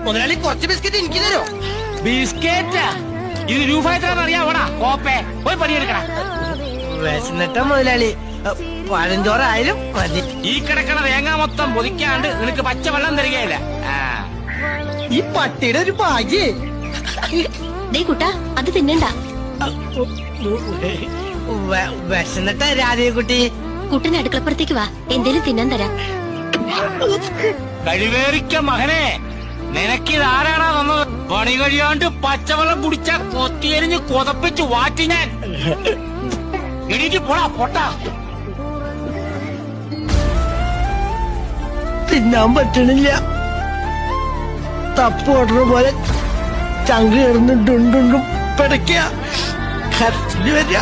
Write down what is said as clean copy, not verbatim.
മുതലാളി കുറച്ച് ബിസ്ക്കറ്റ് എനിക്ക് തരോ? ബിസ്കേറ്റാ? ഇത് രൂപ എത്രയാണെന്ന് അറിയാവോടാ കോപ്പേ? പോയി പണിയെടുക്കണ. വിശന്നിട്ട മുതലാളി, പഴഞ്ചോറായാലും മതി. ഈ കിടക്കണ തേങ്ങ മൊത്തം പൊതിക്കാണ്ട് നിനക്ക് പച്ചവെള്ളം തരികയില്ല. ഈ പട്ടിയുടെ ഒരു ഭാഗ്യേ. കുട്ടാ അത് തിന്നണ്ട. വിശന്നിട്ട രാധേക്കുട്ടി. കുട്ടനെ അടുക്കളപ്പുറത്തേക്ക് വാ, എന്തേലും തിന്നാൻ തരാം. കഴിവേറിക്ക മകനെ, നിനക്കിത് ആരാണാ തന്നത്? പണി കഴിയാണ്ട് പച്ചവെള്ളം കുടിച്ച കൊത്തിയെരിഞ്ഞ് കൊതപ്പിച്ച് വാറ്റി ഞാൻ. എണീറ്റ് പോടാ പൊട്ടാ. തിന്നാൻ പറ്റണില്ല. തപ്പ് ഓടുന്ന പോലെ ചങ്ക് കിടന്ന് ഡുണ്ടുണ്ടും പിടയ്ക്കുക. കരച്ചില് വരിക.